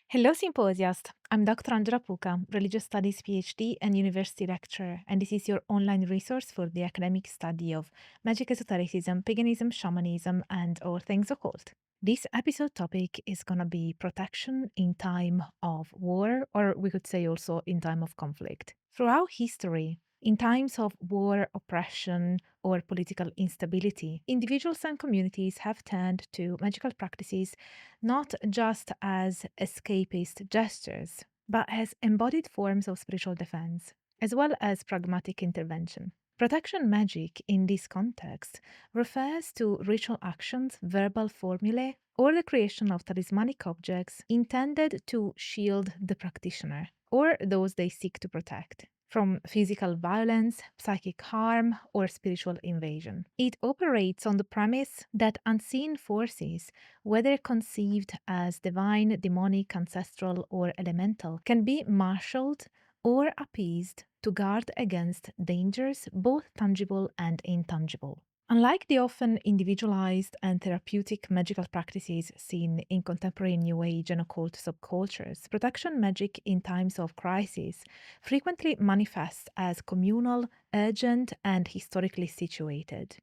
Hello, Symposiast. I'm Dr. Andra Puka, Religious Studies PhD and University Lecturer, and this is your online resource for the academic study of magic, esotericism, paganism, shamanism, and all things occult. This episode topic is going to be protection in time of war, or we could say also in time of conflict. Throughout history, in times of war, oppression, or political instability, individuals and communities have turned to magical practices not just as escapist gestures, but as embodied forms of spiritual defense, as well as pragmatic intervention. Protection magic in this context refers to ritual actions, verbal formulae, or the creation of talismanic objects intended to shield the practitioner or those they seek to protect from physical violence, psychic harm, or spiritual invasion. It operates on the premise that unseen forces, whether conceived as divine, demonic, ancestral, or elemental, can be marshaled or appeased to guard against dangers, both tangible and intangible. Unlike the often individualized and therapeutic magical practices seen in contemporary New Age and occult subcultures, protection magic in times of crisis frequently manifests as communal, urgent, and historically situated.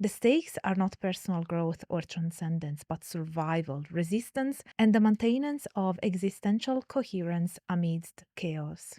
The stakes are not personal growth or transcendence, but survival, resistance, and the maintenance of existential coherence amidst chaos.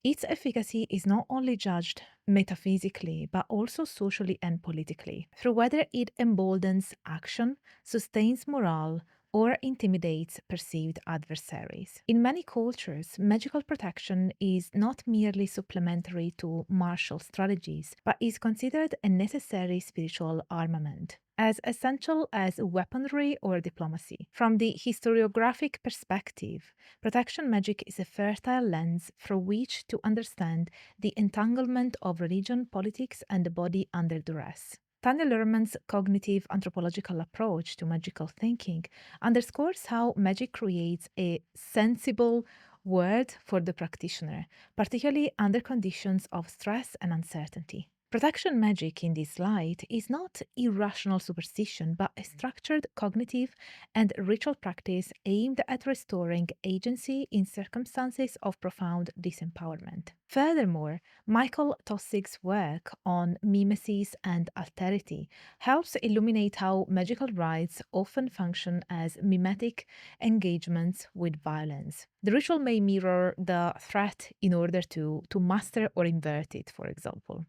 Its efficacy is not only judged metaphysically, but also socially and politically, through whether it emboldens action, sustains morale, or intimidates perceived adversaries. In many cultures, magical protection is not merely supplementary to martial strategies, but is considered a necessary spiritual armament, as essential as weaponry or diplomacy. From the historiographic perspective, protection magic is a fertile lens through which to understand the entanglement of religion, politics, and the body under duress. Tanya Luhrmann's cognitive anthropological approach to magical thinking underscores how magic creates a sensible world for the practitioner, particularly under conditions of stress and uncertainty. Protection magic in this light is not irrational superstition, but a structured cognitive and ritual practice aimed at restoring agency in circumstances of profound disempowerment. Furthermore, Michael Tossig's work on mimesis and alterity helps illuminate how magical rites often function as mimetic engagements with violence. The ritual may mirror the threat in order to master or invert it, for example.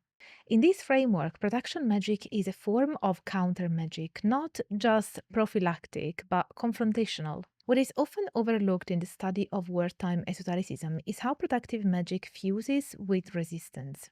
In this framework, protection magic is a form of counter magic, not just prophylactic, but confrontational. What is often overlooked in the study of wartime esotericism is how protective magic fuses with resistance.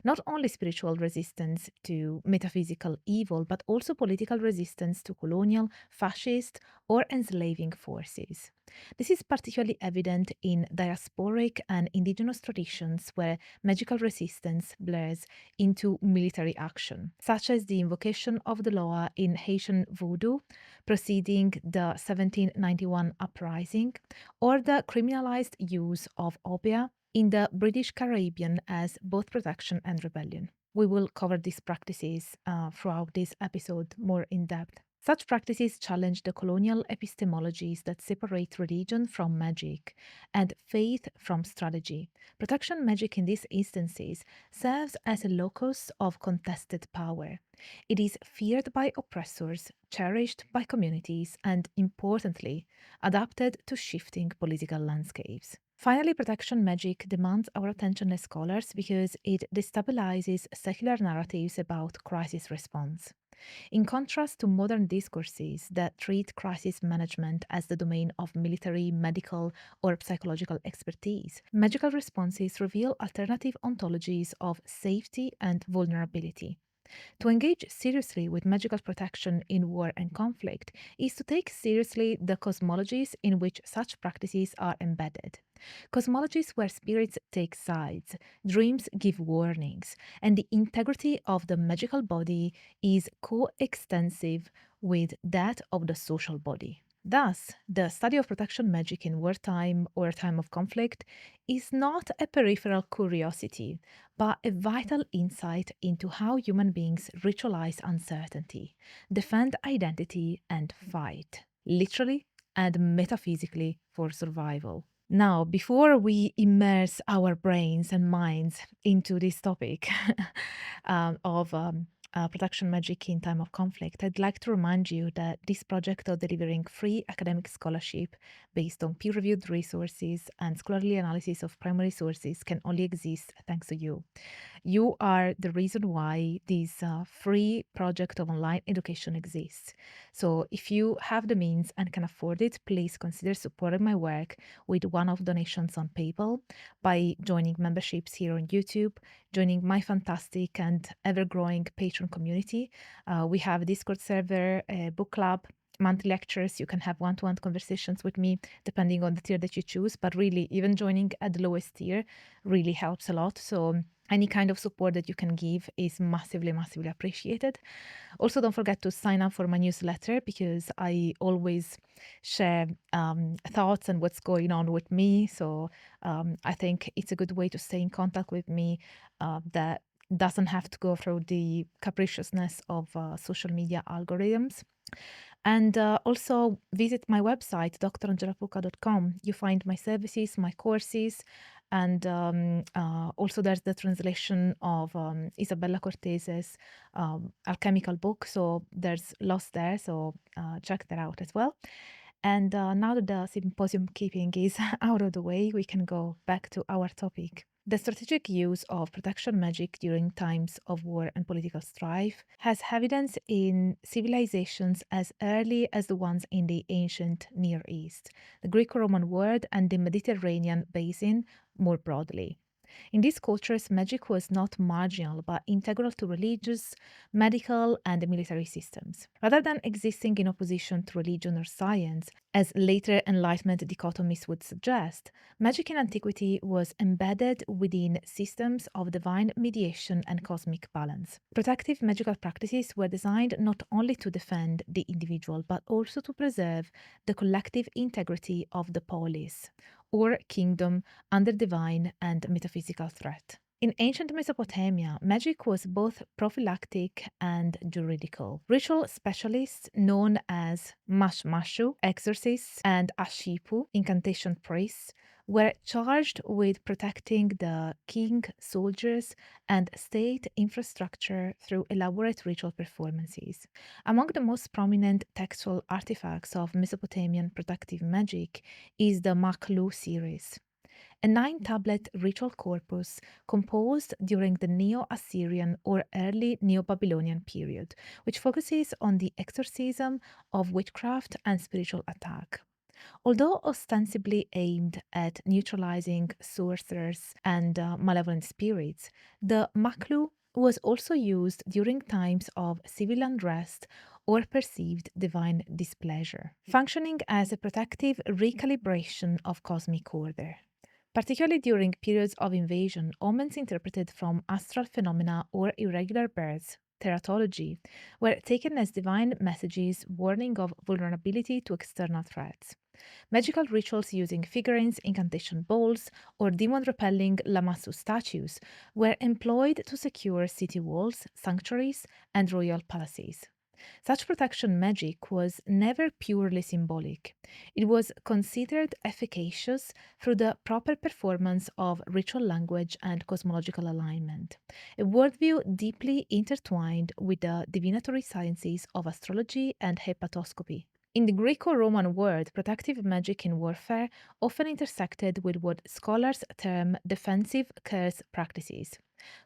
Not only spiritual resistance to metaphysical evil, but also political resistance to colonial, fascist, or enslaving forces. This is particularly evident in diasporic and indigenous traditions where magical resistance blurs into military action, such as the invocation of the law in Haitian Vodou preceding the 1791 uprising, or the criminalized use of Obeah in the British Caribbean as both protection and rebellion. We will cover these practices throughout this episode more in depth. Such practices challenge the colonial epistemologies that separate religion from magic and faith from strategy. Protection magic in these instances serves as a locus of contested power. It is feared by oppressors, cherished by communities, and importantly, adapted to shifting political landscapes. Finally, protection magic demands our attention as scholars because it destabilizes secular narratives about crisis response. In contrast to modern discourses that treat crisis management as the domain of military, medical, or psychological expertise, magical responses reveal alternative ontologies of safety and vulnerability. To engage seriously with magical protection in war and conflict is to take seriously the cosmologies in which such practices are embedded. Cosmologies where spirits take sides, dreams give warnings, and the integrity of the magical body is coextensive with that of the social body. Thus, the study of protection magic in wartime or time of conflict is not a peripheral curiosity, but a vital insight into how human beings ritualize uncertainty, defend identity, and fight, literally and metaphysically for survival. Now, before we immerse our brains and minds into this topic of protection magic in time of conflict, I'd like to remind you that this project of delivering free academic scholarship based on peer-reviewed resources and scholarly analysis of primary sources can only exist thanks to you. You are the reason why this free project of online education exists. So if you have the means and can afford it, please consider supporting my work with one-off donations on PayPal by joining memberships here on YouTube, joining my fantastic and ever-growing Patreon community. We have a Discord server, a book club, monthly lectures. You can have one-to-one conversations with me depending on the tier that you choose. But really, even joining at the lowest tier really helps a lot. So any kind of support that you can give is massively, massively appreciated. Also, don't forget to sign up for my newsletter because I always share thoughts and what's going on with me. So I think it's a good way to stay in contact with me that doesn't have to go through the capriciousness of social media algorithms. And also visit my website, drangelapuca.com. You find my services, my courses, and also there's the translation of Isabella Cortese's alchemical book. So there's lots there. So check that out as well. And now that the symposium keeping is out of the way, we can go back to our topic. The strategic use of protection magic during times of war and political strife has evidence in civilizations as early as the ones in the ancient Near East, the Greco-Roman world, and the Mediterranean basin more broadly. In these cultures, magic was not marginal but integral to religious, medical, and military systems. Rather than existing in opposition to religion or science, as later Enlightenment dichotomies would suggest, magic in antiquity was embedded within systems of divine mediation and cosmic balance. Protective magical practices were designed not only to defend the individual but also to preserve the collective integrity of the polis, or kingdom under divine and metaphysical threat. In ancient Mesopotamia, magic was both prophylactic and juridical. Ritual specialists known as mashmashu, exorcists, and ashipu, incantation priests, were charged with protecting the king, soldiers, and state infrastructure through elaborate ritual performances. Among the most prominent textual artifacts of Mesopotamian protective magic is the Maklu series, a 9-tablet ritual corpus composed during the Neo-Assyrian or early Neo-Babylonian period, which focuses on the exorcism of witchcraft and spiritual attack. Although ostensibly aimed at neutralizing sorcerers and malevolent spirits, the Maklu was also used during times of civil unrest or perceived divine displeasure, functioning as a protective recalibration of cosmic order. Particularly during periods of invasion, omens interpreted from astral phenomena or irregular births, teratology, were taken as divine messages warning of vulnerability to external threats. Magical rituals using figurines, incantation bowls, or demon repelling Lamassu statues were employed to secure city walls, sanctuaries, and royal palaces. Such protection magic was never purely symbolic. It was considered efficacious through the proper performance of ritual language and cosmological alignment, a worldview deeply intertwined with the divinatory sciences of astrology and hepatoscopy. In the Greco-Roman world, protective magic in warfare often intersected with what scholars term defensive curse practices.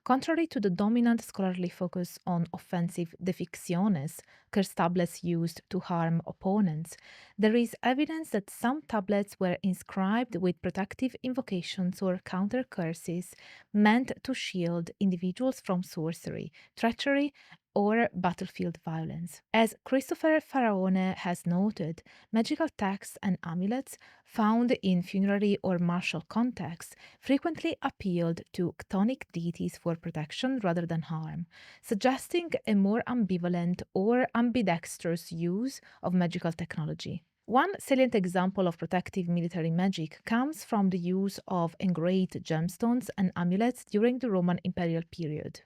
Contrary to the dominant scholarly focus on offensive defixiones, curse tablets used to harm opponents, there is evidence that some tablets were inscribed with protective invocations or counter curses meant to shield individuals from sorcery, treachery, or battlefield violence. As Christopher Faraone has noted, magical texts and amulets found in funerary or martial contexts frequently appealed to chthonic deities for protection rather than harm, suggesting a more ambivalent or ambidextrous use of magical technology. One salient example of protective military magic comes from the use of engraved gemstones and amulets during the Roman imperial period.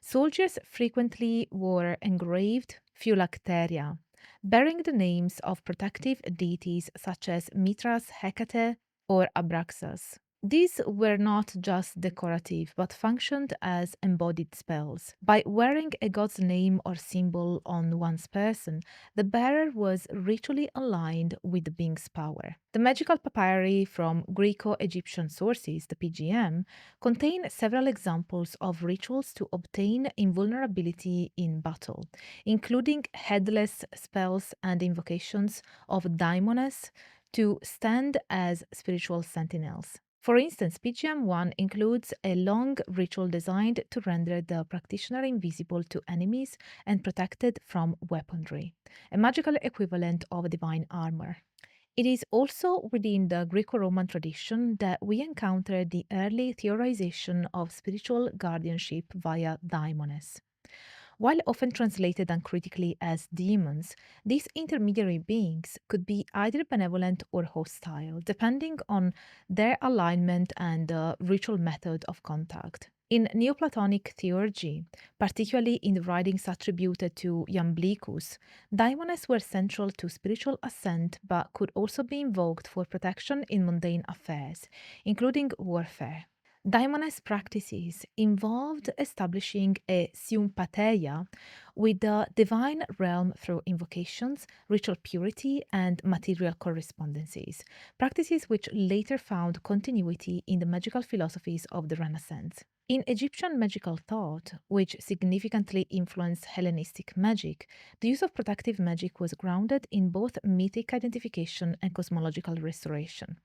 Soldiers frequently wore engraved phylacteria, bearing the names of protective deities such as Mithras, Hecate, or Abraxas. These were not just decorative, but functioned as embodied spells. By wearing a god's name or symbol on one's person, the bearer was ritually aligned with the being's power. The magical papyri from Greco-Egyptian sources, the PGM, contain several examples of rituals to obtain invulnerability in battle, including headless spells and invocations of daimones to stand as spiritual sentinels. For instance, PGM-1 includes a long ritual designed to render the practitioner invisible to enemies and protected from weaponry, a magical equivalent of divine armor. It is also within the Greco-Roman tradition that we encounter the early theorization of spiritual guardianship via daimones. While often translated uncritically as demons, these intermediary beings could be either benevolent or hostile, depending on their alignment and the ritual method of contact. In Neoplatonic theurgy, particularly in the writings attributed to Iamblichus, daimones were central to spiritual ascent but could also be invoked for protection in mundane affairs, including warfare. Daimones practices involved establishing a sympatheia with the divine realm through invocations, ritual purity, and material correspondences, practices which later found continuity in the magical philosophies of the Renaissance. In Egyptian magical thought, which significantly influenced Hellenistic magic, the use of protective magic was grounded in both mythic identification and cosmological restoration.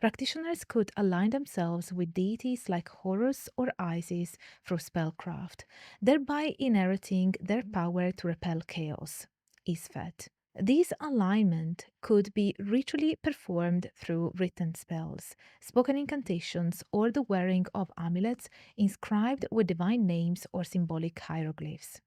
Practitioners could align themselves with deities like Horus or Isis through spellcraft, thereby inheriting their power to repel chaos. Isfet. This alignment could be ritually performed through written spells, spoken incantations, or the wearing of amulets inscribed with divine names or symbolic hieroglyphs.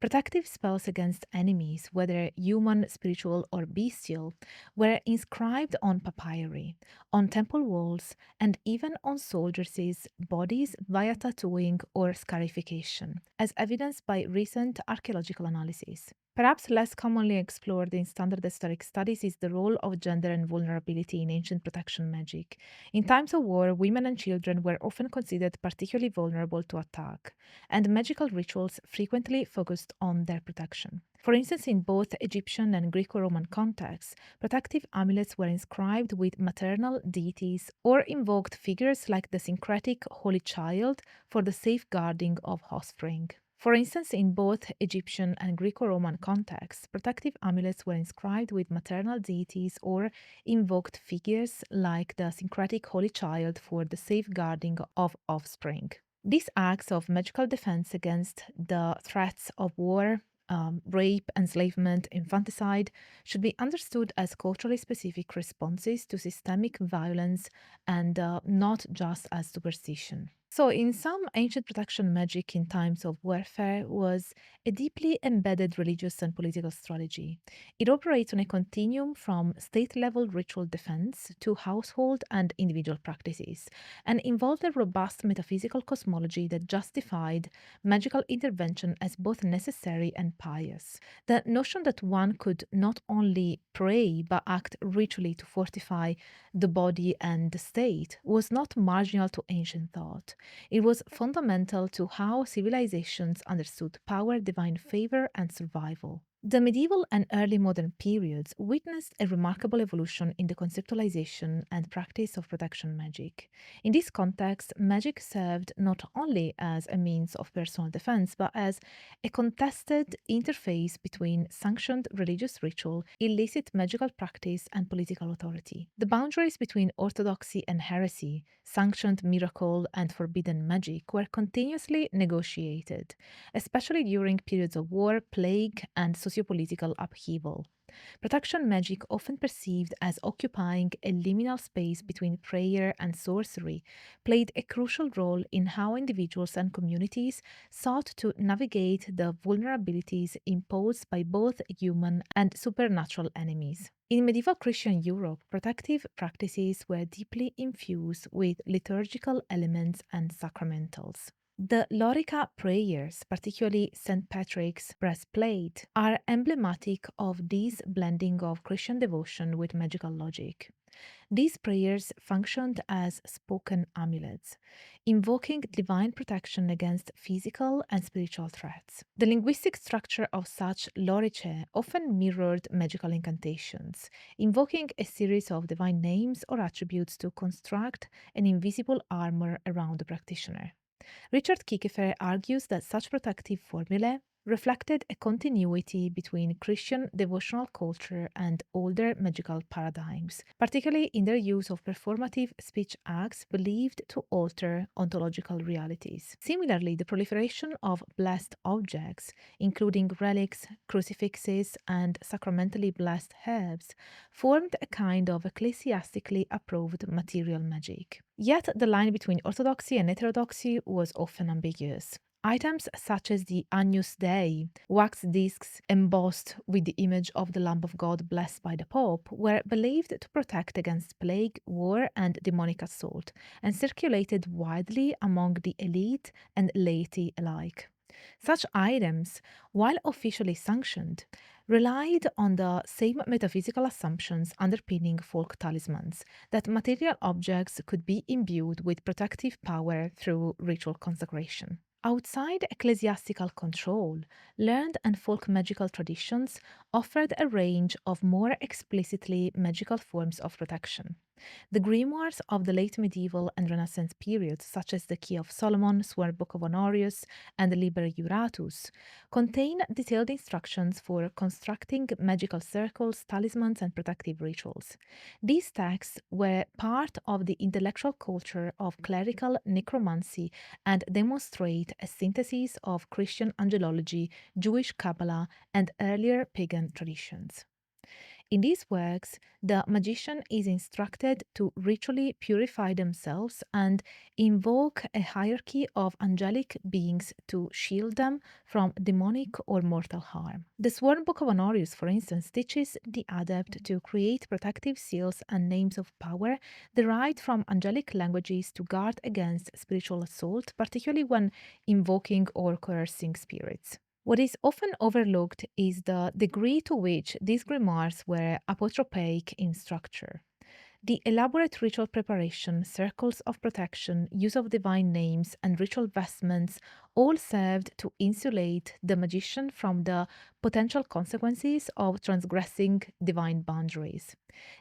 Protective spells against enemies, whether human, spiritual, or bestial, were inscribed on papyri, on temple walls, and even on soldiers' bodies via tattooing or scarification, as evidenced by recent archaeological analysis. Perhaps less commonly explored in standard historic studies is the role of gender and vulnerability in ancient protection magic. In times of war, women and children were often considered particularly vulnerable to attack, and magical rituals frequently focused on their protection. For instance, in both Egyptian and Greco-Roman contexts, protective amulets were inscribed with maternal deities or invoked figures like the syncretic Holy Child for the safeguarding of offspring. For instance, in both Egyptian and Greco-Roman contexts, protective amulets were inscribed with maternal deities or invoked figures like the syncretic Holy Child for the safeguarding of offspring. These acts of magical defense against the threats of war, rape, enslavement, infanticide should be understood as culturally specific responses to systemic violence and not just as superstition. So, in some, ancient protection magic in times of warfare was a deeply embedded religious and political strategy. It operates on a continuum from state level ritual defense to household and individual practices, and involved a robust metaphysical cosmology that justified magical intervention as both necessary and pious. The notion that one could not only pray but act ritually to fortify the body and the state was not marginal to ancient thought. It was fundamental to how civilizations understood power, divine favor, and survival. The medieval and early modern periods witnessed a remarkable evolution in the conceptualization and practice of protection magic. In this context, magic served not only as a means of personal defense, but as a contested interface between sanctioned religious ritual, illicit magical practice, and political authority. The boundaries between orthodoxy and heresy, sanctioned miracle and forbidden magic, were continuously negotiated, especially during periods of war, plague, and sociopolitical upheaval. Protection magic, often perceived as occupying a liminal space between prayer and sorcery, played a crucial role in how individuals and communities sought to navigate the vulnerabilities imposed by both human and supernatural enemies. In medieval Christian Europe, protective practices were deeply infused with liturgical elements and sacramentals. The Lorica prayers, particularly St. Patrick's breastplate, are emblematic of this blending of Christian devotion with magical logic. These prayers functioned as spoken amulets, invoking divine protection against physical and spiritual threats. The linguistic structure of such lorice often mirrored magical incantations, invoking a series of divine names or attributes to construct an invisible armor around the practitioner. Richard Kiekefer argues that such protective formulae reflected a continuity between Christian devotional culture and older magical paradigms, particularly in their use of performative speech acts believed to alter ontological realities. Similarly, the proliferation of blessed objects, including relics, crucifixes, and sacramentally blessed herbs, formed a kind of ecclesiastically approved material magic. Yet the line between orthodoxy and heterodoxy was often ambiguous. Items such as the Agnus Dei, wax discs embossed with the image of the Lamb of God blessed by the Pope, were believed to protect against plague, war, and demonic assault, and circulated widely among the elite and laity alike. Such items, while officially sanctioned, relied on the same metaphysical assumptions underpinning folk talismans that material objects could be imbued with protective power through ritual consecration. Outside ecclesiastical control, learned and folk magical traditions offered a range of more explicitly magical forms of protection. The grimoires of the late medieval and Renaissance periods, such as the Key of Solomon, Sworn Book of Honorius, and the Liber Iuratus, contain detailed instructions for constructing magical circles, talismans, and protective rituals. These texts were part of the intellectual culture of clerical necromancy and demonstrate a synthesis of Christian angelology, Jewish Kabbalah, and earlier pagan traditions. In these works, the magician is instructed to ritually purify themselves and invoke a hierarchy of angelic beings to shield them from demonic or mortal harm. The Sworn Book of Honorius, for instance, teaches the adept to create protective seals and names of power derived from angelic languages to guard against spiritual assault, particularly when invoking or coercing spirits. What is often overlooked is the degree to which these grimoires were apotropaic in structure. The elaborate ritual preparation, circles of protection, use of divine names, and ritual vestments all served to insulate the magician from the potential consequences of transgressing divine boundaries.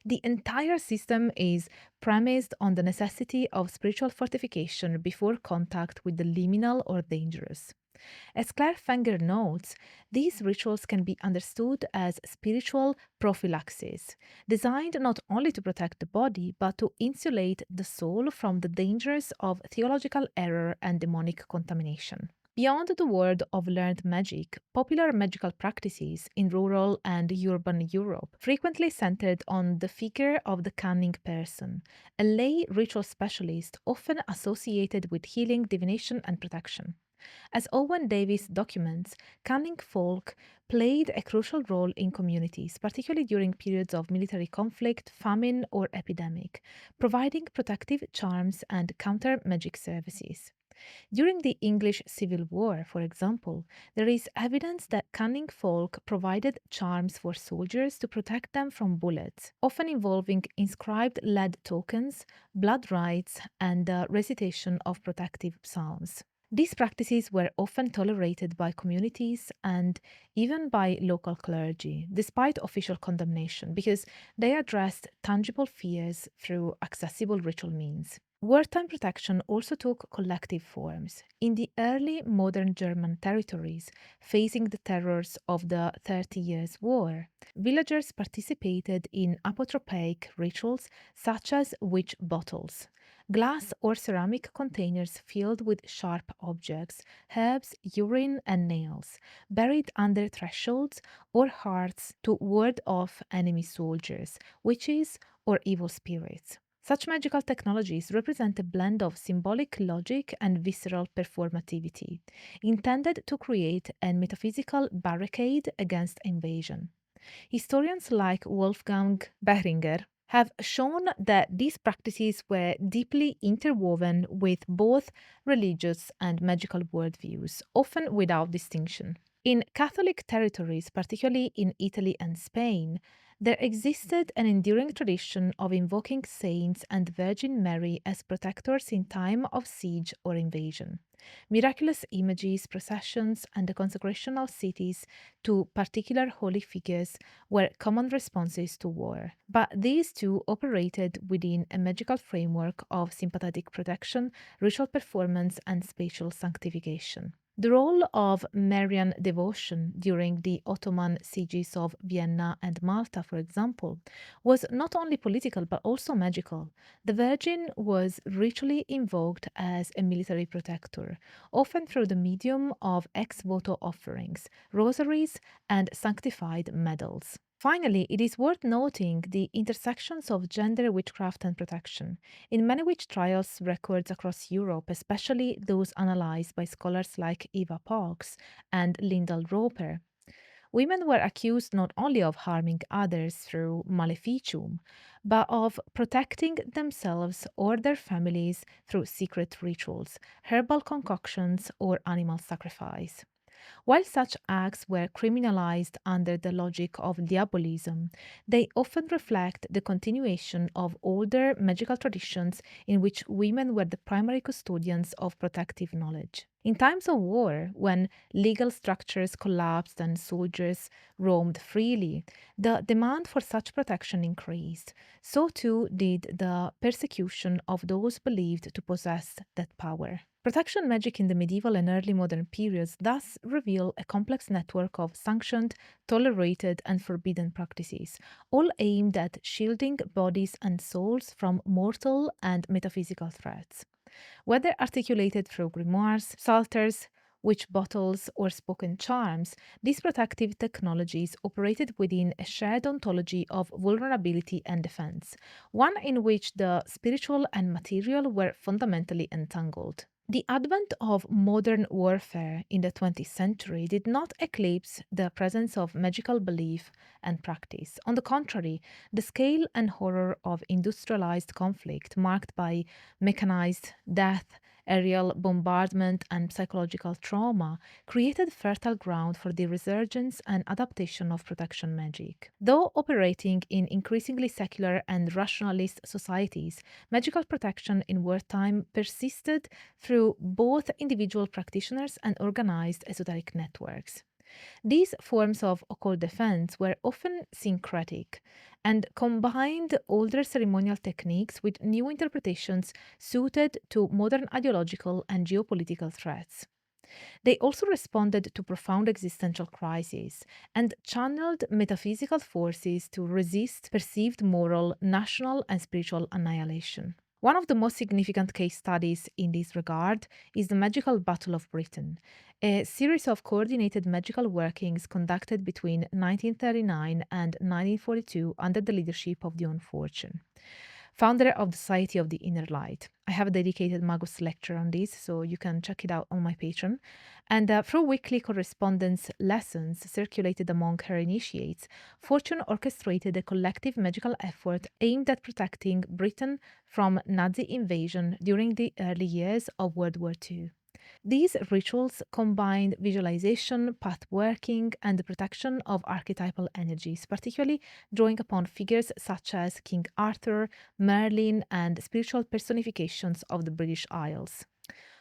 The entire system is premised on the necessity of spiritual fortification before contact with the liminal or dangerous. As Claire Fenger notes, these rituals can be understood as spiritual prophylaxis, designed not only to protect the body, but to insulate the soul from the dangers of theological error and demonic contamination. Beyond the world of learned magic, popular magical practices in rural and urban Europe frequently centered on the figure of the cunning person, a lay ritual specialist often associated with healing, divination, and protection. As Owen Davies documents, cunning folk played a crucial role in communities, particularly during periods of military conflict, famine, or epidemic, providing protective charms and counter magic services. During the English Civil War, for example, there is evidence that cunning folk provided charms for soldiers to protect them from bullets, often involving inscribed lead tokens, blood rites, and the recitation of protective psalms. These practices were often tolerated by communities and even by local clergy, despite official condemnation, because they addressed tangible fears through accessible ritual means. Wartime protection also took collective forms. In the early modern German territories, facing the terrors of the 30 Years' War, villagers participated in apotropaic rituals such as witch bottles, glass or ceramic containers filled with sharp objects, herbs, urine, and nails, buried under thresholds or hearths to ward off enemy soldiers, witches, or evil spirits. Such magical technologies represent a blend of symbolic logic and visceral performativity, intended to create a metaphysical barricade against invasion. Historians like Wolfgang Behringer have shown that these practices were deeply interwoven with both religious and magical worldviews, often without distinction. In Catholic territories, particularly in Italy and Spain, there existed an enduring tradition of invoking saints and Virgin Mary as protectors in time of siege or invasion. Miraculous images, processions, and the consecration of cities to particular holy figures were common responses to war. But these two operated within a magical framework of sympathetic protection, ritual performance, and spatial sanctification. The role of Marian devotion during the Ottoman sieges of Vienna and Malta, for example, was not only political but also magical. The Virgin was ritually invoked as a military protector, often through the medium of ex voto offerings, rosaries, and sanctified medals. Finally, it is worth noting the intersections of gender, witchcraft, and protection. In many witch trials records across Europe, especially those analyzed by scholars like Eva Parks and Lyndall Roper, women were accused not only of harming others through maleficium, but of protecting themselves or their families through secret rituals, herbal concoctions, or animal sacrifice. While such acts were criminalized under the logic of diabolism, they often reflect the continuation of older magical traditions in which women were the primary custodians of protective knowledge. In times of war, when legal structures collapsed and soldiers roamed freely, the demand for such protection increased. So too did the persecution of those believed to possess that power. Protection magic in the medieval and early modern periods thus reveal a complex network of sanctioned, tolerated, and forbidden practices, all aimed at shielding bodies and souls from mortal and metaphysical threats. Whether articulated through grimoires, psalters, witch bottles, or spoken charms, these protective technologies operated within a shared ontology of vulnerability and defense, one in which the spiritual and material were fundamentally entangled. The advent of modern warfare in the 20th century did not eclipse the presence of magical belief and practice. On the contrary, the scale and horror of industrialized conflict, marked by mechanized death, aerial bombardment, and psychological trauma, created fertile ground for the resurgence and adaptation of protection magic. Though operating in increasingly secular and rationalist societies, magical protection in wartime persisted through both individual practitioners and organized esoteric networks. These forms of occult defense were often syncretic and combined older ceremonial techniques with new interpretations suited to modern ideological and geopolitical threats. They also responded to profound existential crises and channeled metaphysical forces to resist perceived moral, national, and spiritual annihilation. One of the most significant case studies in this regard is the Magical Battle of Britain, a series of coordinated magical workings conducted between 1939 and 1942 under the leadership of Dion Fortune, founder of the Society of the Inner Light. I have a dedicated Magus lecture on this, so you can check it out on my Patreon. And through weekly correspondence lessons circulated among her initiates, Fortune orchestrated a collective magical effort aimed at protecting Britain from Nazi invasion during the early years of World War II. These rituals combined visualization, path working, and the protection of archetypal energies, particularly drawing upon figures such as King Arthur, Merlin, and spiritual personifications of the British Isles.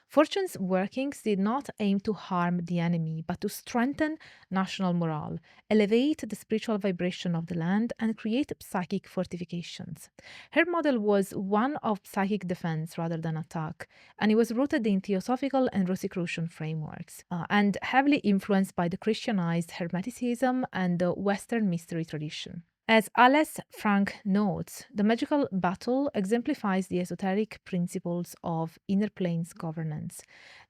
Fortune's workings did not aim to harm the enemy, but to strengthen national morale, elevate the spiritual vibration of the land, and create psychic fortifications. Her model was one of psychic defense rather than attack, and it was rooted in theosophical and Rosicrucian frameworks, and heavily influenced by the Christianized Hermeticism and the Western mystery tradition. As Alice Frank notes, the magical battle exemplifies the esoteric principles of inner planes governance,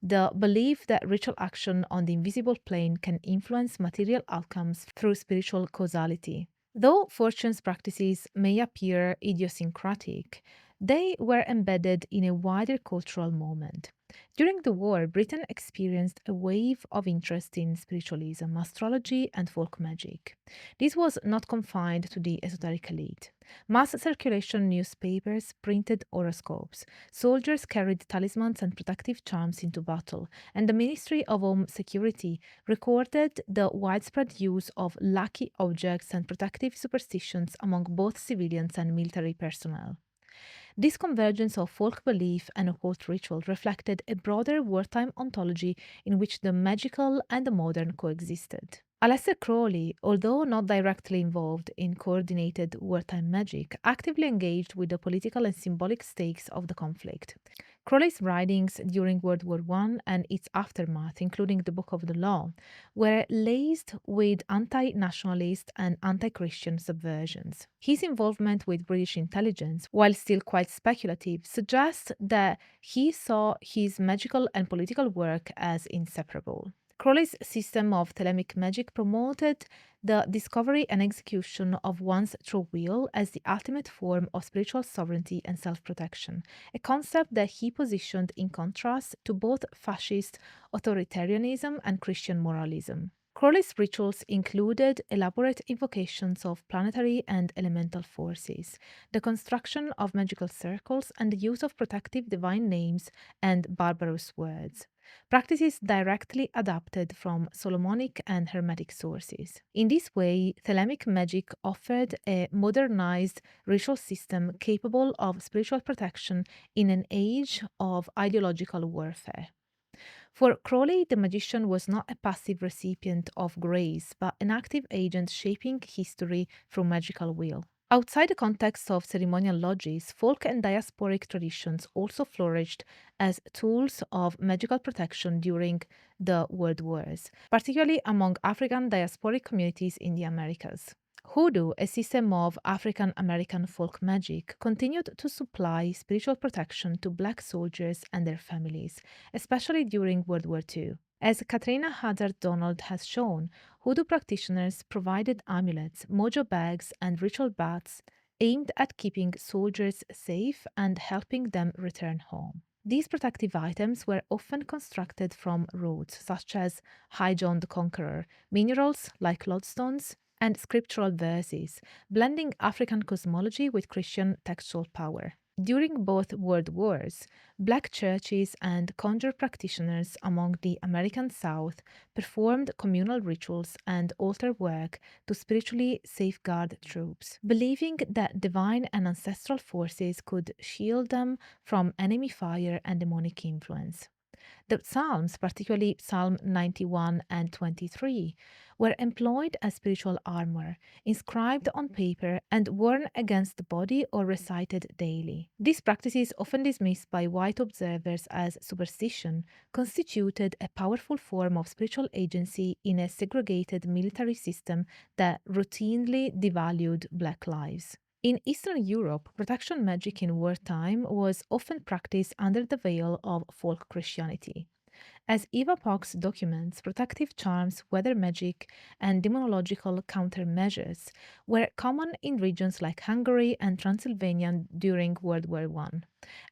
the belief that ritual action on the invisible plane can influence material outcomes through spiritual causality. Though Fortune's practices may appear idiosyncratic, they were embedded in a wider cultural moment. During the war, Britain experienced a wave of interest in spiritualism, astrology, and folk magic. This was not confined to the esoteric elite. Mass circulation newspapers printed horoscopes, soldiers carried talismans and protective charms into battle, and the Ministry of Home Security recorded the widespread use of lucky objects and protective superstitions among both civilians and military personnel. This convergence of folk belief and occult ritual reflected a broader wartime ontology in which the magical and the modern coexisted. Aleister Crowley, although not directly involved in coordinated wartime magic, actively engaged with the political and symbolic stakes of the conflict. Crowley's writings during World War I and its aftermath, including the Book of the Law, were laced with anti nationalist and anti Christian subversions. His involvement with British intelligence, while still quite speculative, suggests that he saw his magical and political work as inseparable. Crowley's system of thelemic magic promoted the discovery and execution of one's true will as the ultimate form of spiritual sovereignty and self protection, a concept that he positioned in contrast to both fascist authoritarianism and Christian moralism. Crowley's rituals included elaborate invocations of planetary and elemental forces, the construction of magical circles, and the use of protective divine names and barbarous words, practices directly adapted from Solomonic and Hermetic sources. In this way, thelemic magic offered a modernized ritual system capable of spiritual protection in an age of ideological warfare. For Crowley, the magician was not a passive recipient of grace, but an active agent shaping history through magical will. Outside the context of ceremonial lodges, folk and diasporic traditions also flourished as tools of magical protection during the World Wars, particularly among African diasporic communities in the Americas. Hoodoo, a system of African American folk magic, continued to supply spiritual protection to Black soldiers and their families, especially during World War II. As Katrina Hazard Donald has shown, Hoodoo practitioners provided amulets, mojo bags, and ritual baths aimed at keeping soldiers safe and helping them return home. These protective items were often constructed from roots such as High John the Conqueror, minerals like lodestones, and scriptural verses, blending African cosmology with Christian textual power. During both World Wars, Black churches and conjure practitioners among the American South performed communal rituals and altar work to spiritually safeguard troops, believing that divine and ancestral forces could shield them from enemy fire and demonic influence. The Psalms, particularly Psalm 91 and 23, were employed as spiritual armor, inscribed on paper and worn against the body or recited daily. These practices, often dismissed by white observers as superstition, constituted a powerful form of spiritual agency in a segregated military system that routinely devalued Black lives. In Eastern Europe, protection magic in wartime was often practiced under the veil of folk Christianity. As Eva Pox documents, protective charms, weather magic, and demonological countermeasures were common in regions like Hungary and Transylvania during World War I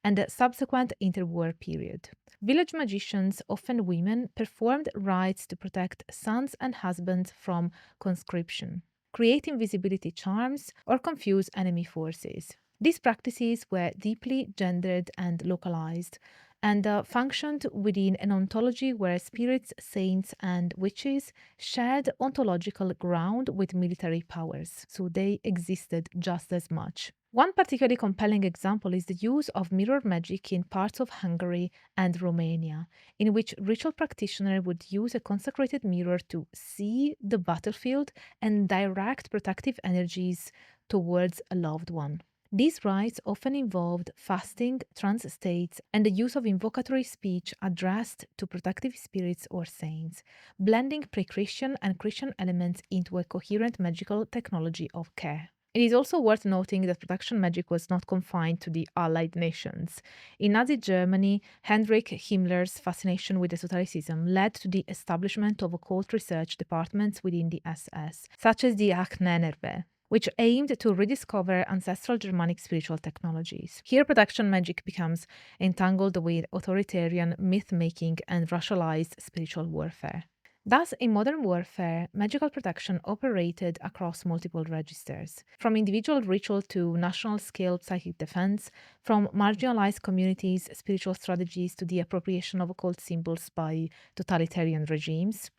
and the subsequent interwar period. Village magicians, often women, performed rites to protect sons and husbands from conscription, create invisibility charms, or confuse enemy forces. These practices were deeply gendered and localized, and functioned within an ontology where spirits, saints, and witches shared ontological ground with military powers, so they existed just as much. One particularly compelling example is the use of mirror magic in parts of Hungary and Romania, in which ritual practitioner would use a consecrated mirror to see the battlefield and direct protective energies towards a loved one. These rites often involved fasting, trance states, and the use of invocatory speech addressed to protective spirits or saints, blending pre-Christian and Christian elements into a coherent magical technology of care. It is also worth noting that protection magic was not confined to the Allied nations. In Nazi Germany, Heinrich Himmler's fascination with esotericism led to the establishment of occult research departments within the SS, such as the Aachenerbe, which aimed to rediscover ancestral Germanic spiritual technologies. Here, protection magic becomes entangled with authoritarian myth-making and racialized spiritual warfare. Thus, in modern warfare, magical protection operated across multiple registers, from individual ritual to national-scale psychic defense, from marginalized communities' spiritual strategies to the appropriation of occult symbols by totalitarian regimes.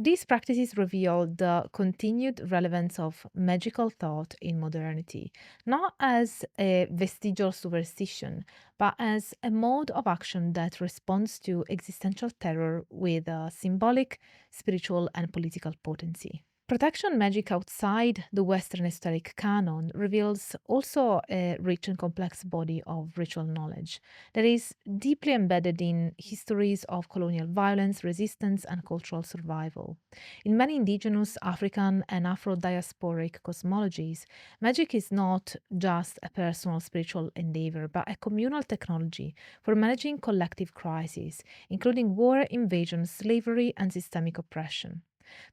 These practices reveal the continued relevance of magical thought in modernity, not as a vestigial superstition, but as a mode of action that responds to existential terror with a symbolic, spiritual, and political potency. Protection magic outside the Western esoteric canon reveals also a rich and complex body of ritual knowledge that is deeply embedded in histories of colonial violence, resistance, and cultural survival. In many indigenous, African, and Afro diasporic cosmologies, magic is not just a personal spiritual endeavor, but a communal technology for managing collective crises, including war, invasion, slavery, and systemic oppression.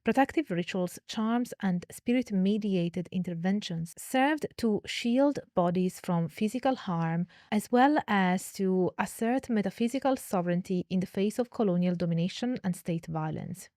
Protective rituals, charms, and spirit mediated interventions served to shield bodies from physical harm as well as to assert metaphysical sovereignty in the face of colonial domination and state violence.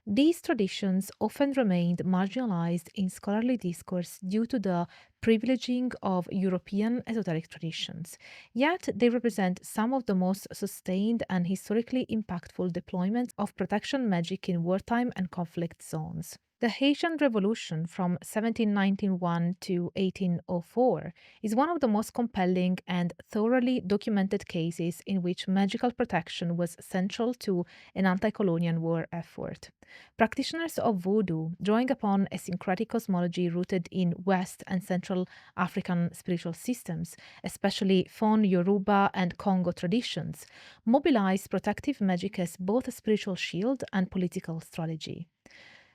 These traditions often remained marginalized in scholarly discourse due to the privileging of European esoteric traditions, yet they represent some of the most sustained and historically impactful deployments of protection magic in wartime and conflict zones. The Haitian Revolution from 1791 to 1804 is one of the most compelling and thoroughly documented cases in which magical protection was central to an anti colonial war effort. Practitioners of Vodou, drawing upon a syncretic cosmology rooted in West and Central African spiritual systems, especially Fon, Yoruba, and Congo traditions, mobilized protective magic as both a spiritual shield and political strategy.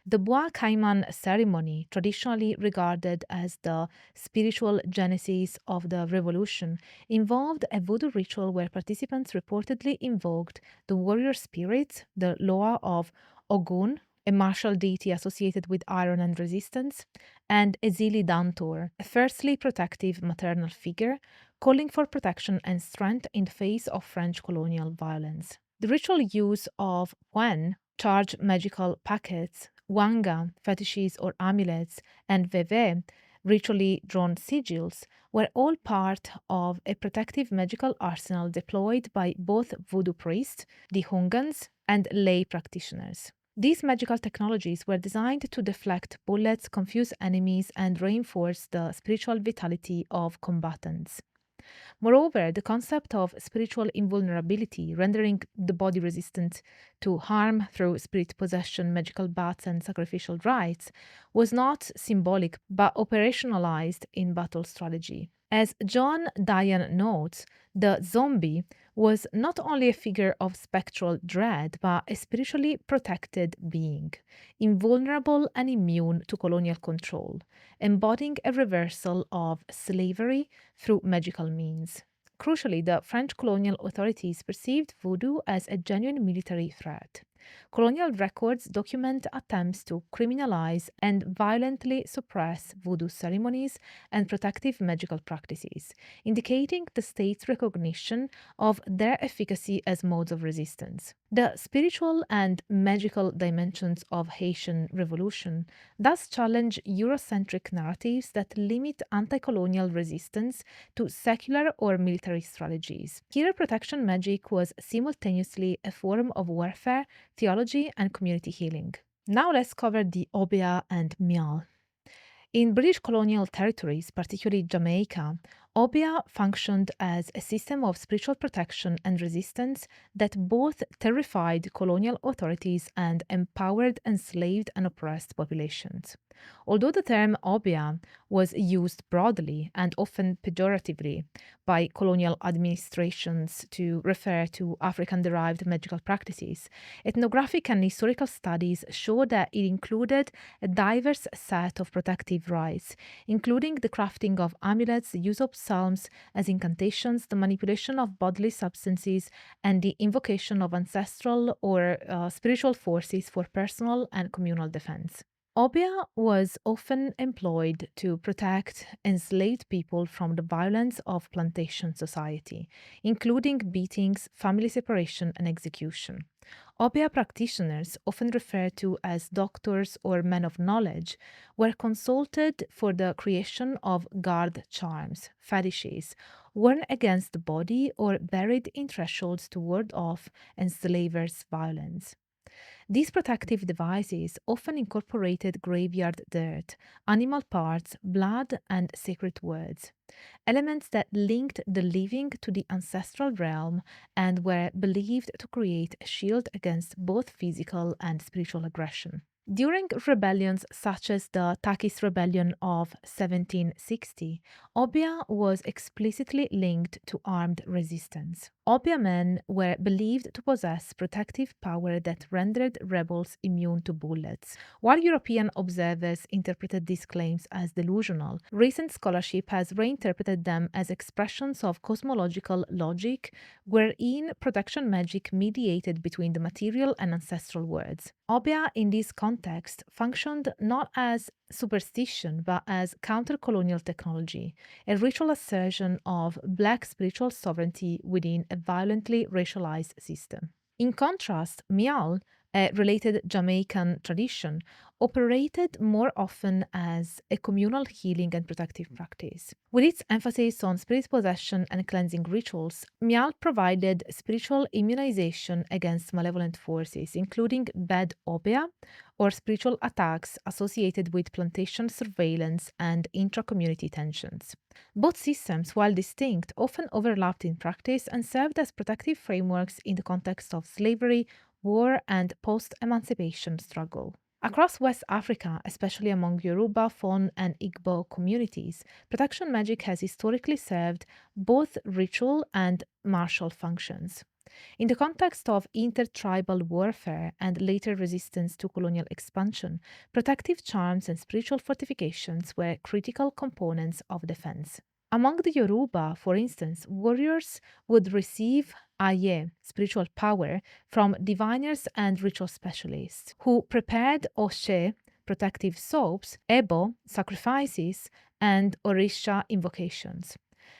The Bois Caiman ceremony, traditionally regarded as the spiritual genesis of the revolution, involved a voodoo ritual where participants reportedly invoked the warrior spirit, the Loa of Ogun, a martial deity associated with iron and resistance, and Ezili Dantor, a fiercely protective maternal figure, calling for protection and strength in the face of French colonial violence. The ritual use of Wen, charged magical packets, Wanga, fetishes or amulets, and Veve, ritually drawn sigils, were all part of a protective magical arsenal deployed by both voodoo priests, the Hungans, and lay practitioners. These magical technologies were designed to deflect bullets, confuse enemies, and reinforce the spiritual vitality of combatants. Moreover, the concept of spiritual invulnerability, rendering the body resistant to harm through spirit possession, magical baths, and sacrificial rites, was not symbolic but operationalized in battle strategy. As John Diane notes, the zombie was not only a figure of spectral dread, but a spiritually protected being, invulnerable and immune to colonial control, embodying a reversal of slavery through magical means. Crucially, the French colonial authorities perceived voodoo as a genuine military threat. Colonial records document attempts to criminalize and violently suppress voodoo ceremonies and protective magical practices, indicating the state's recognition of their efficacy as modes of resistance. The spiritual and magical dimensions of Haitian revolution thus challenge Eurocentric narratives that limit anti-colonial resistance to secular or military strategies. Here, protection magic was simultaneously a form of warfare, theology, and community healing. Now let's cover the Obeah and Myal. In British colonial territories, particularly Jamaica, Obeah functioned as a system of spiritual protection and resistance that both terrified colonial authorities and empowered enslaved and oppressed populations. Although the term Obeah was used broadly and often pejoratively by colonial administrations to refer to African-derived magical practices, ethnographic and historical studies show that it included a diverse set of protective rites, including the crafting of amulets, the use of psalms as incantations, the manipulation of bodily substances, and the invocation of ancestral or spiritual forces for personal and communal defense. Obeah was often employed to protect enslaved people from the violence of plantation society, including beatings, family separation, and execution. Obeah practitioners, often referred to as doctors or men of knowledge, were consulted for the creation of guard charms, fetishes, worn against the body or buried in thresholds to ward off enslavers' violence. These protective devices often incorporated graveyard dirt, animal parts, blood, and sacred words, elements that linked the living to the ancestral realm and were believed to create a shield against both physical and spiritual aggression. During rebellions such as the Takis Rebellion of 1760, Obeah was explicitly linked to armed resistance. Obeah men were believed to possess protective power that rendered rebels immune to bullets. While European observers interpreted these claims as delusional, recent scholarship has reinterpreted them as expressions of cosmological logic, wherein protection magic mediated between the material and ancestral worlds. Obeah, in this context, functioned not as superstition but as counter-colonial technology, a ritual assertion of Black spiritual sovereignty within a violently racialized system. In contrast, Myal, a related Jamaican tradition, operated more often as a communal healing and protective practice. With its emphasis on spirit possession and cleansing rituals, Myal provided spiritual immunization against malevolent forces, including bad obeah or spiritual attacks associated with plantation surveillance and intra-community tensions. Both systems, while distinct, often overlapped in practice and served as protective frameworks in the context of slavery, war, and post-emancipation struggle. Across West Africa, especially among Yoruba, Fon, and Igbo communities, protection magic has historically served both ritual and martial functions. In the context of intertribal warfare and later resistance to colonial expansion, protective charms and spiritual fortifications were critical components of defense. Among the Yoruba, for instance, warriors would receive aye, spiritual power, from diviners and ritual specialists, who prepared oshe, protective soaps, ebo, sacrifices, and orisha invocations,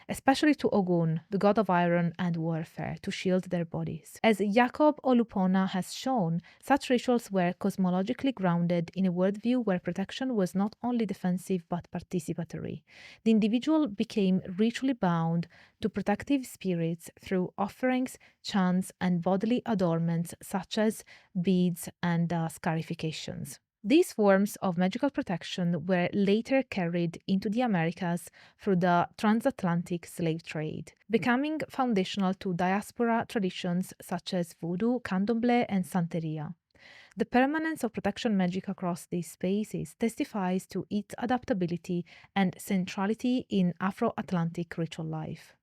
especially to Ogun, the god of iron and warfare, to shield their bodies. As Jacob Olupona has shown, such rituals were cosmologically grounded in a worldview where protection was not only defensive but participatory. The individual became ritually bound to protective spirits through offerings, chants, and bodily adornments such as beads and scarifications. These forms of magical protection were later carried into the Americas through the transatlantic slave trade, becoming foundational to diaspora traditions such as voodoo, candomblé, and santeria. The permanence of protection magic across these spaces testifies to its adaptability and centrality in Afro Atlantic ritual life,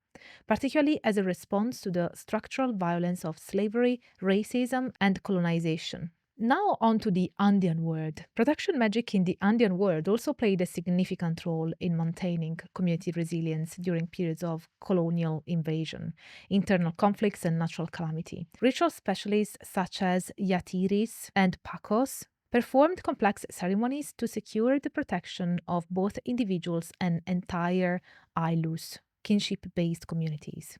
particularly as a response to the structural violence of slavery, racism, and colonization. Now, on to the Andean world. Protection magic in the Andean world also played a significant role in maintaining community resilience during periods of colonial invasion, internal conflicts, and natural calamity. Ritual specialists such as Yatiris and Pacos performed complex ceremonies to secure the protection of both individuals and entire Ailus, kinship-based communities.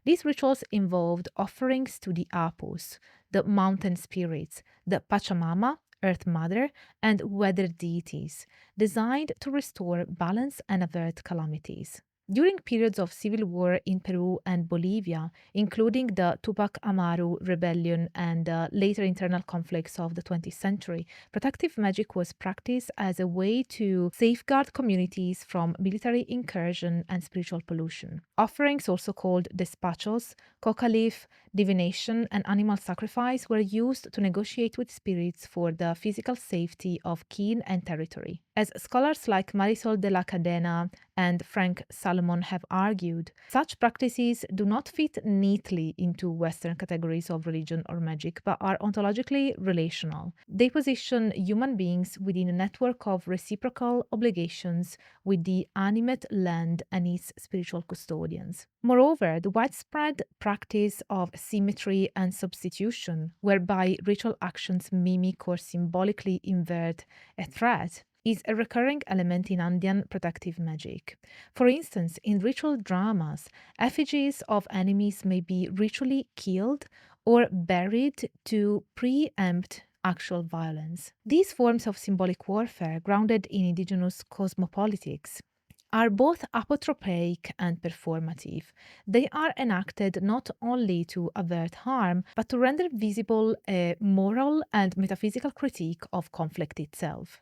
These rituals involved offerings to the Apus, the mountain spirits, the Pachamama, Earth Mother, and weather deities, designed to restore balance and avert calamities. During periods of civil war in Peru and Bolivia, including the Tupac Amaru rebellion and later internal conflicts of the 20th century, protective magic was practiced as a way to safeguard communities from military incursion and spiritual pollution. Offerings, also called despachos, coca leaf, divination, and animal sacrifice, were used to negotiate with spirits for the physical safety of kin and territory. As scholars like Marisol de la Cadena and Frank Salomon have argued, such practices do not fit neatly into Western categories of religion or magic, but are ontologically relational. They position human beings within a network of reciprocal obligations with the animate land and its spiritual custodians. Moreover, the widespread practice of symmetry and substitution, whereby ritual actions mimic or symbolically invert a threat, is a recurring element in Andean protective magic. For instance, in ritual dramas, effigies of enemies may be ritually killed or buried to preempt actual violence. These forms of symbolic warfare, grounded in indigenous cosmopolitics, are both apotropaic and performative. They are enacted not only to avert harm, but to render visible a moral and metaphysical critique of conflict itself.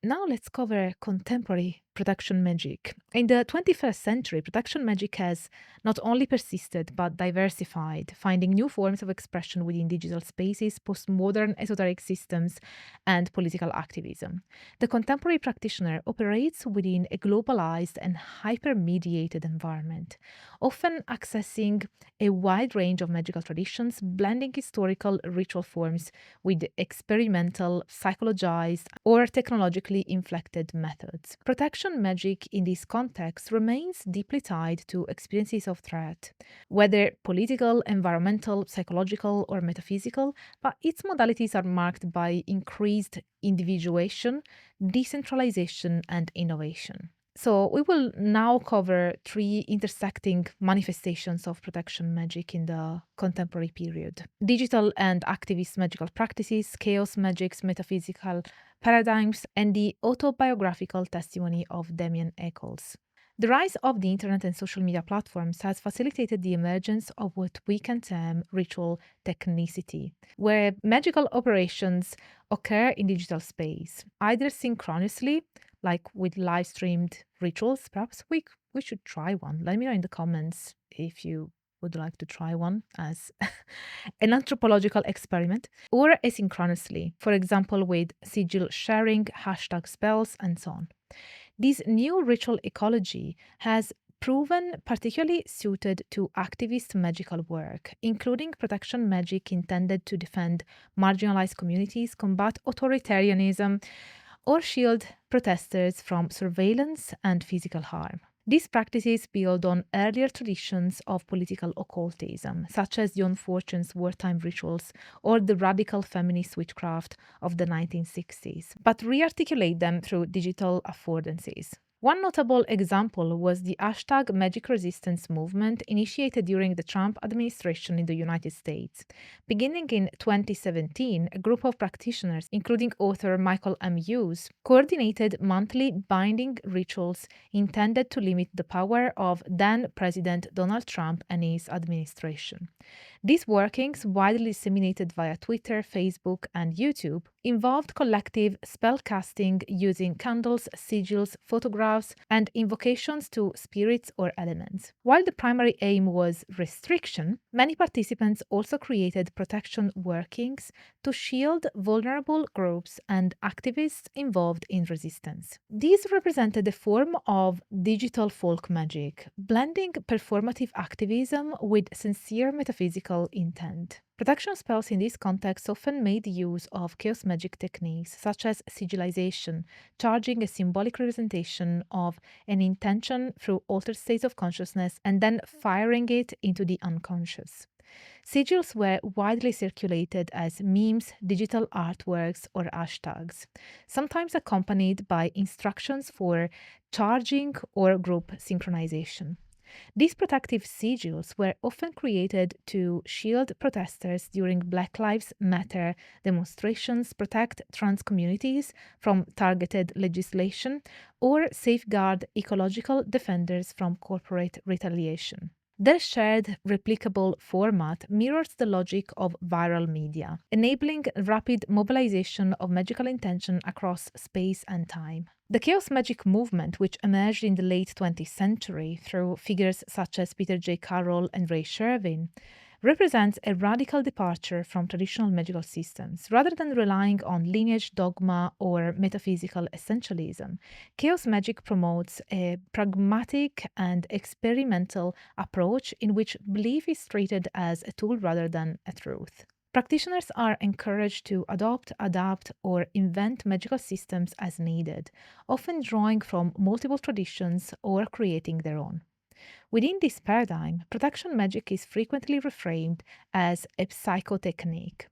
Now let's cover contemporary protection magic. In the 21st century, protection magic has not only persisted but diversified, finding new forms of expression within digital spaces, postmodern esoteric systems, and political activism. The contemporary practitioner operates within a globalized and hyper-mediated environment, often accessing a wide range of magical traditions, blending historical ritual forms with experimental, psychologized, or technologically inflected methods. Protection magic in this context remains deeply tied to experiences of threat, whether political, environmental, psychological, or metaphysical, but its modalities are marked by increased individuation, decentralization, and innovation. So, we will now cover three intersecting manifestations of protection magic in the contemporary period: digital and activist magical practices, chaos magic's metaphysical paradigms, and the autobiographical testimony of Damien Echols. The rise of the internet and social media platforms has facilitated the emergence of what we can term ritual technicity, where magical operations occur in digital space, either synchronously, like with live streamed rituals. Perhaps we should try one. Let me know in the comments if you would like to try one as an anthropological experiment, or asynchronously, for example, with sigil sharing, hashtag spells, and so on. This new ritual ecology has proven particularly suited to activist magical work, including protection magic intended to defend marginalized communities, combat authoritarianism, or shield protesters from surveillance and physical harm. These practices build on earlier traditions of political occultism, such as John Fortune's wartime rituals or the radical feminist witchcraft of the 1960s, but re-articulate them through digital affordances. One notable example was the hashtag Magic Resistance movement initiated during the Trump administration in the United States. Beginning in 2017, a group of practitioners, including author Michael M. Hughes, coordinated monthly binding rituals intended to limit the power of then President Donald Trump and his administration. These workings, widely disseminated via Twitter, Facebook, and YouTube, involved collective spellcasting using candles, sigils, photographs, and invocations to spirits or elements. While the primary aim was restriction, many participants also created protection workings to shield vulnerable groups and activists involved in resistance. These represented a form of digital folk magic, blending performative activism with sincere metaphysical intent. Protection spells in this context often made use of chaos magic techniques such as sigilization, charging a symbolic representation of an intention through altered states of consciousness and then firing it into the unconscious. Sigils were widely circulated as memes, digital artworks, or hashtags, sometimes accompanied by instructions for charging or group synchronization. These protective sigils were often created to shield protesters during Black Lives Matter demonstrations, protect trans communities from targeted legislation, or safeguard ecological defenders from corporate retaliation. Their shared, replicable format mirrors the logic of viral media, enabling rapid mobilization of magical intention across space and time. The chaos magic movement, which emerged in the late 20th century through figures such as Peter J. Carroll and Ray Shervin, represents a radical departure from traditional magical systems. Rather than relying on lineage, dogma, or metaphysical essentialism, chaos magic promotes a pragmatic and experimental approach in which belief is treated as a tool rather than a truth. Practitioners are encouraged to adopt, adapt, or invent magical systems as needed, often drawing from multiple traditions or creating their own. Within this paradigm, protection magic is frequently reframed as a psychotechnique,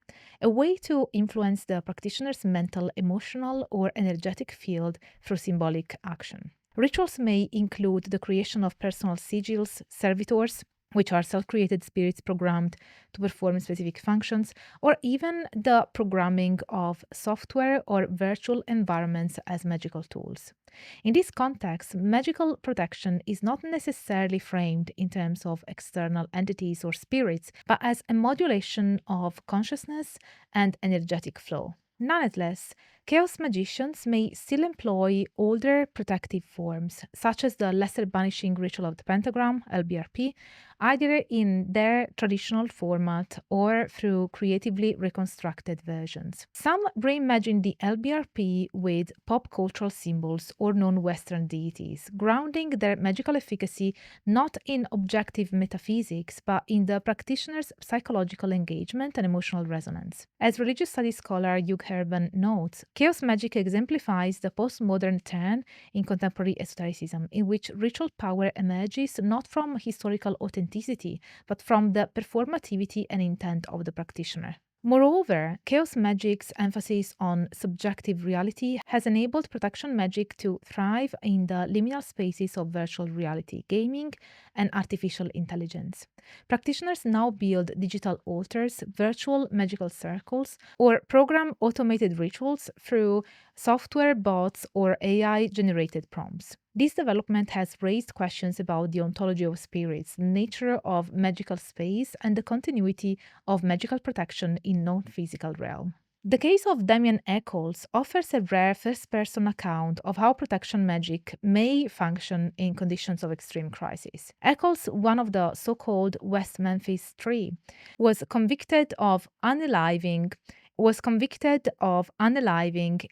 a way to influence the practitioner's mental, emotional, or energetic field through symbolic action. Rituals may include the creation of personal sigils, servitors, which are self created spirits programmed to perform specific functions, or even the programming of software or virtual environments as magical tools. In this context, magical protection is not necessarily framed in terms of external entities or spirits, but as a modulation of consciousness and energetic flow. Nonetheless, chaos magicians may still employ older protective forms, such as the Lesser Banishing Ritual of the Pentagram, LBRP, either in their traditional format or through creatively reconstructed versions. Some reimagine the LBRP with pop cultural symbols or non Western deities, grounding their magical efficacy not in objective metaphysics, but in the practitioner's psychological engagement and emotional resonance. As religious studies scholar Hugh Herban notes, chaos magic exemplifies the postmodern turn in contemporary esotericism, in which ritual power emerges not from historical authenticity, but from the performativity and intent of the practitioner. Moreover, chaos magic's emphasis on subjective reality has enabled protection magic to thrive in the liminal spaces of virtual reality, gaming, and artificial intelligence. Practitioners now build digital altars, virtual magical circles, or program automated rituals through software, bots, or AI generated prompts. This development has raised questions about the ontology of spirits, the nature of magical space, and the continuity of magical protection in non-physical realm. The case of Damien Echols offers a rare first-person account of how protection magic may function in conditions of extreme crisis. Echols, one of the so-called West Memphis Three, was convicted of unaliving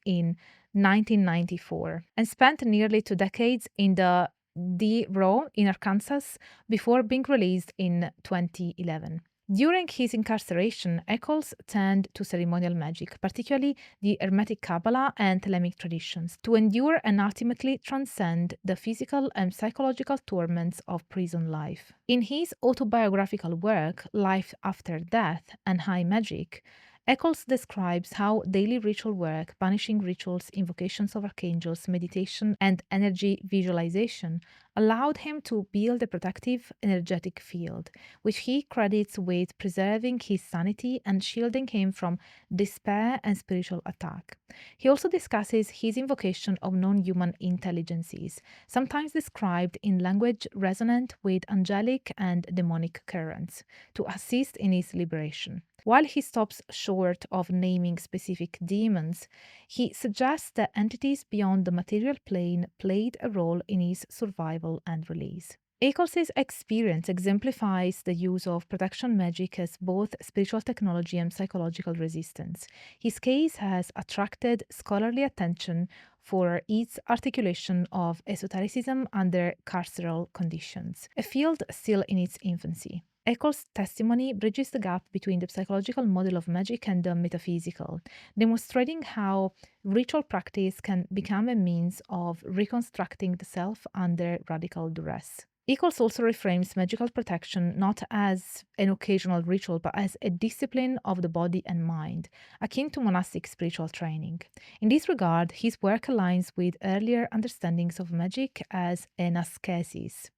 in 1994 and spent nearly 2 decades in the D. Row in Arkansas before being released in 2011. During his incarceration, Echols turned to ceremonial magic, particularly the Hermetic Kabbalah and Thelemic traditions, to endure and ultimately transcend the physical and psychological torments of prison life. In his autobiographical work, Life After Death and High Magic, Echols describes how daily ritual work, banishing rituals, invocations of archangels, meditation, and energy visualization allowed him to build a protective, energetic field, which he credits with preserving his sanity and shielding him from despair and spiritual attack. He also discusses his invocation of non-human intelligences, sometimes described in language resonant with angelic and demonic currents, to assist in his liberation. While he stops short of naming specific demons, he suggests that entities beyond the material plane played a role in his survival and release. Echols' experience exemplifies the use of protection magic as both spiritual technology and psychological resistance. His case has attracted scholarly attention for its articulation of esotericism under carceral conditions, a field still in its infancy. Echols' testimony bridges the gap between the psychological model of magic and the metaphysical, demonstrating how ritual practice can become a means of reconstructing the self under radical duress. Echols also reframes magical protection not as an occasional ritual, but as a discipline of the body and mind, akin to monastic spiritual training. In this regard, his work aligns with earlier understandings of magic as an ascesis,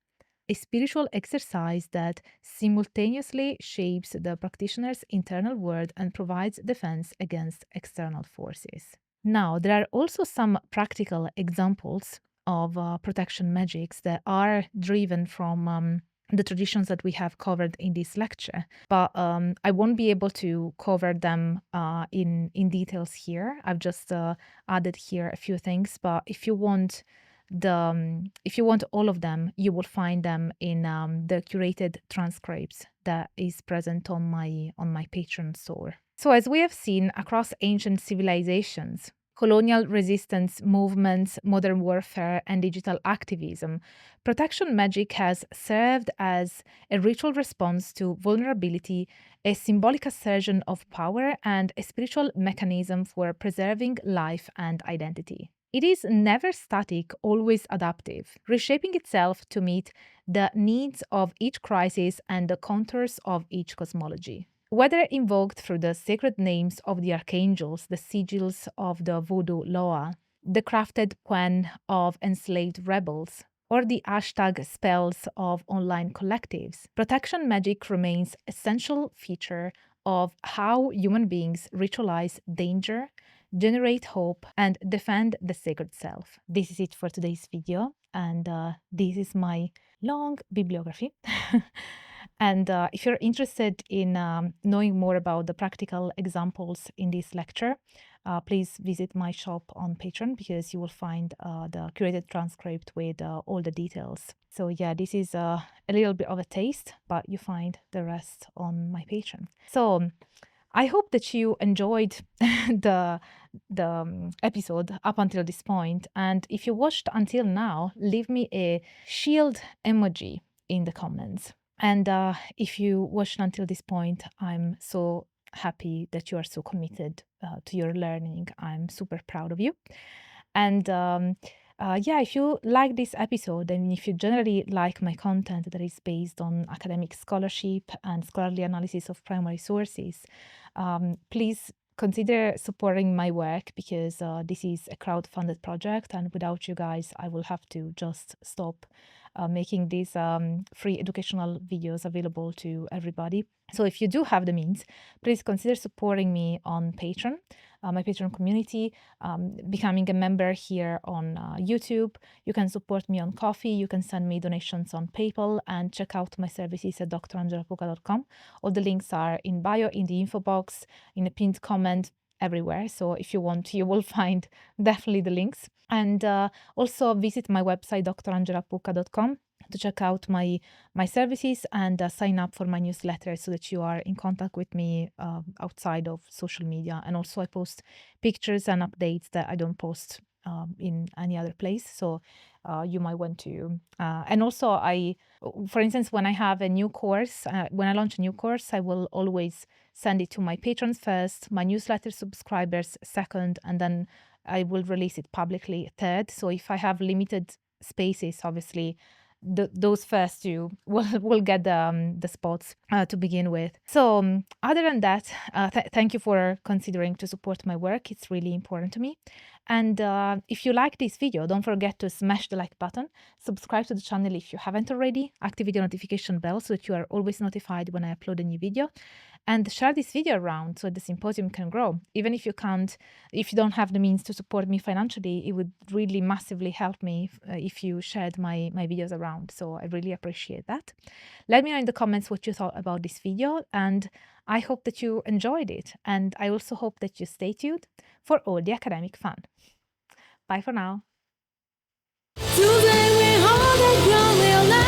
a spiritual exercise that simultaneously shapes the practitioner's internal world and provides defense against external forces. Now, there are also some practical examples of protection magics that are driven from the traditions that we have covered in this lecture, but I won't be able to cover them in details here. I've just added here a few things, but if you want all of them, you will find them in the curated transcripts that is present on my Patreon store. So as we have seen across ancient civilizations, colonial resistance movements, modern warfare, and digital activism, protection magic has served as a ritual response to vulnerability, a symbolic assertion of power, and a spiritual mechanism for preserving life and identity. It is never static, always adaptive, reshaping itself to meet the needs of each crisis and the contours of each cosmology. Whether invoked through the sacred names of the archangels, the sigils of the Vodou Loa, the crafted pen of enslaved rebels, or the hashtag spells of online collectives, protection magic remains an essential feature of how human beings ritualize danger, generate hope, and defend the sacred self. This is it for today's video, and this is my long bibliography. And if you're interested in knowing more about the practical examples in this lecture, please visit my shop on Patreon, because you will find the curated transcript with all the details. So yeah, this is a little bit of a taste, but you find the rest on my Patreon. So I hope that you enjoyed the episode up until this point. And if you watched until now, leave me a shield emoji in the comments. And if you watched until this point, I'm so happy that you are so committed to your learning. I'm super proud of you. And yeah, if you like this episode, and if you generally like my content that is based on academic scholarship and scholarly analysis of primary sources, please consider supporting my work, because this is a crowd-funded project, and without you guys, I will have to just stop making these free educational videos available to everybody. So if you do have the means, please consider supporting me on Patreon, my Patreon community, becoming a member here on YouTube. You can support me on Ko-fi, you can send me donations on PayPal, and check out my services at drangelapuka.com. All the links are in bio, in the info box, in a pinned comment, everywhere. So if you want, you will find definitely the links. And also visit my website, drangelapuka.com, to check out my services and sign up for my newsletter, so that you are in contact with me outside of social media. And also I post pictures and updates that I don't post in any other place. So you might want to. And also for instance, when I have a new course, when I launch a new course, I will always send it to my patrons first, my newsletter subscribers second, and then I will release it publicly third. So if I have limited spaces, obviously those first two will get the spots to begin with. So other than that, thank you for considering to support my work. It's really important to me. And if you like this video, don't forget to smash the like button, subscribe to the channel if you haven't already, activate the notification bell so that you are always notified when I upload a new video, and share this video around so the symposium can grow. Even if you don't have the means to support me financially, it would really massively help me if you shared my videos around. So I really appreciate that. Let me know in the comments what you thought about this video, and I hope that you enjoyed it. And I also hope that you stay tuned for all the academic fun. Bye for now. Today we hold that